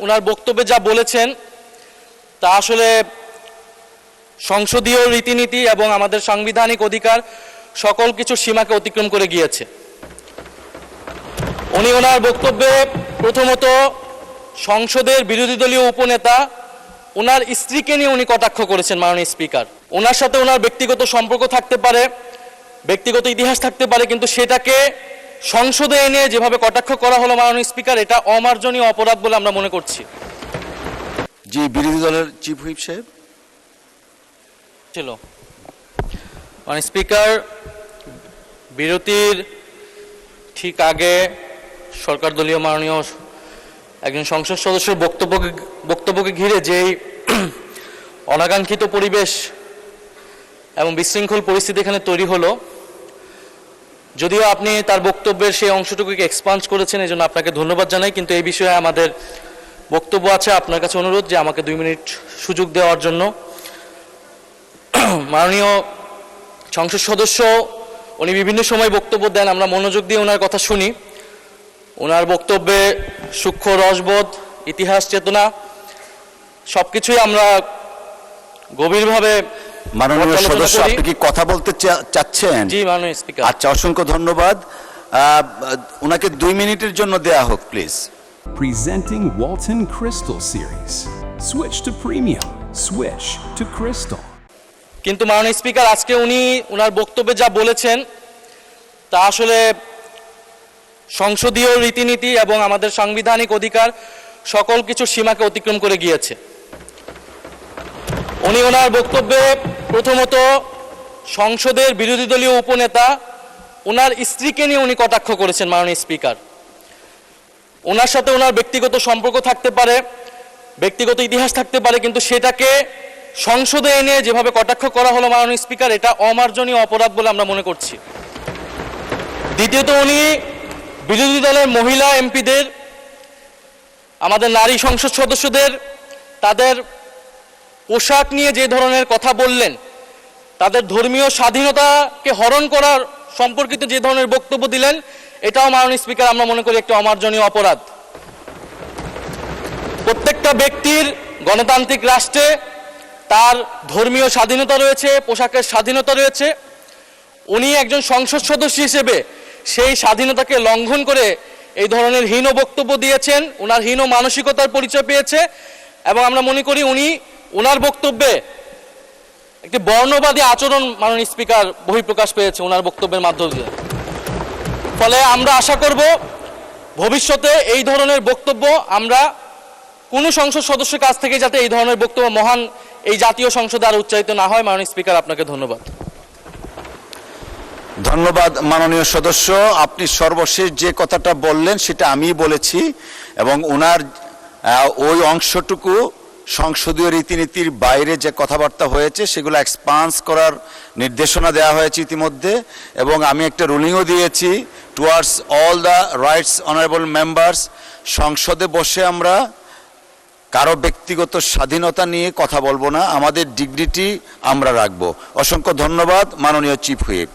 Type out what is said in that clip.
ওনার বক্তব্যে যা বলেছেন তা আসলে সংসদীয় রীতিনীতি এবং আমাদের সাংবিধানিক অধিকার সকল কিছু সীমাকে অতিক্রম করে গিয়েছে। উনি ওনার বক্তব্যে প্রথমত সংসদের বিরোধী দলীয় উপনেতা ওনার স্ত্রীকে নিয়ে উনি কটাক্ষ করেছেন। মাননীয় স্পিকার, ওনার সাথে ওনার ব্যক্তিগত সম্পর্ক থাকতে পারে, ব্যক্তিগত ইতিহাস থাকতে পারে, কিন্তু সেটাকে সংসদে এনে যেভাবে কটাক্ষ করা হলো মাননীয় স্পিকার, এটা অমার্জনীয় অপরাধ বলে আমরা মনে করছি। জি, বিরোধী দলের চিফ হুইপ সাহেব ছিল। মাননীয় স্পিকার, বিরতির ঠিক আগে সরকার দলীয় মাননীয় একজন সংসদ সদস্যের বক্তব্যকে ঘিরে যেই অনাকাঙ্ক্ষিত পরিবেশ এবং বিশৃঙ্খল পরিস্থিতি এখানে তৈরি হলো, যদিও আপনি তার বক্তব্যের সেই অংশটুকুকে এক্সপান্স করেছেন, এই জন্য আপনাকে ধন্যবাদ জানাই, কিন্তু এই বিষয়ে আমাদের বক্তব্য আছে। আপনার কাছে অনুরোধ যে আমাকে 2 মিনিট সুযোগ দেওয়ার জন্য। মাননীয় সংসদ সদস্য উনি বিভিন্ন সময় বক্তব্য দেন, আমরা মনোযোগ দিয়ে ওনার কথা শুনি। ওনার বক্তব্যে সূক্ষ্ম রসবোধ, ইতিহাস চেতনা সবকিছুই আমরা গভীরভাবে। মাননীয় সদস্য, আপনি কি কথা বলতে চাচ্ছেন? জি মাননীয় স্পিকার। আচ্ছা, অসংখ্য ধন্যবাদ। ওনাকে 2 মিনিটের জন্য দেয়া হোক please. Presenting Walton Crystal Series. Switch to premium. Switch to Crystal. কিন্তু মাননীয় স্পিকার, আজকে উনি ওনার বক্তব্যে যা বলেছেন তা আসলে সংসদীয় রীতিনীতি এবং আমাদের সাংবিধানিক অধিকার সকল কিছু সীমাকে অতিক্রম করে গিয়েছে। উনি ওনার বক্তব্যে প্রথমত সংসদের বিরোধী দলীয় উপনেতা ওনার স্ত্রীকে নিয়ে উনি কটাক্ষ করেছেন। মাননীয় স্পিকার, ওনার সাথে ওনার ব্যক্তিগত সম্পর্ক থাকতে পারে, ব্যক্তিগত ইতিহাস থাকতে পারে, কিন্তু সেটাকে সংসদে এনে যেভাবে কটাক্ষ করা হলো মাননীয় স্পিকার, এটা অমার্জনীয় অপরাধ বলে আমরা মনে করছি। দ্বিতীয়ত, উনি বিরোধী দলের মহিলা এমপিদের, আমাদের নারী সংসদ সদস্যদের তাদের পোশাক নিয়ে যে ধরনের কথা বললেন, তাদের ধর্মীয় স্বাধীনতাকে হরণ করার সম্পর্কিত যে ধরনের বক্তব্য দিলেন, এটাও মাননীয় স্পিকার আমরা মনে করি একটি অমার্জনীয় অপরাধ। প্রত্যেকটা ব্যক্তির গণতান্ত্রিক রাষ্ট্রে তার ধর্মীয় স্বাধীনতা রয়েছে, পোশাকের স্বাধীনতা রয়েছে। উনি একজন সংসদ সদস্য হিসেবে সেই স্বাধীনতাকে লঙ্ঘন করে এই ধরনের হীন বক্তব্য দিয়েছেন, ওনার হীন মানসিকতার পরিচয় পেয়েছে, এবং আমরা মনে করি উনি ওনার বক্তব্যে একটি বর্ণবাদী আচরণ মাননীয় স্পিকার বহিঃপ্রকাশ পেয়েছে ওনার বক্তব্যের মাধ্যমে। ফলে আমরা আশা করব ভবিষ্যতে এই ধরনের বক্তব্য আমরা কোনো সংসদ সদস্যের কাছ থেকে যাতে এই ধরনের বক্তব্য মহান এই জাতীয় সংসদে আর উচ্চারিত না হয়। মাননীয় স্পিকার, আপনাকে ধন্যবাদ। ধন্যবাদ মাননীয় সদস্য। আপনি সর্বশেষ যে কথাটা বললেন সেটা আমিই বলেছি, এবং ওনার ওই অংশটুকু সংসদীয় রীতিনীতির বাইরে যে কথাবার্তা হয়েছে সেগুলো এক্সপান্স করার নির্দেশনা দেওয়া হয়েছে ইতিমধ্যে, এবং আমি একটা রুলিংও দিয়েছি towards all the rights honourable members. সংসদে বসে আমরা কারো ব্যক্তিগত স্বাধীনতা নিয়ে কথা বলবো না, আমাদের ডিগনিটি আমরা রাখবো। অসংখ্য ধন্যবাদ মাননীয় চিফ হুইপ।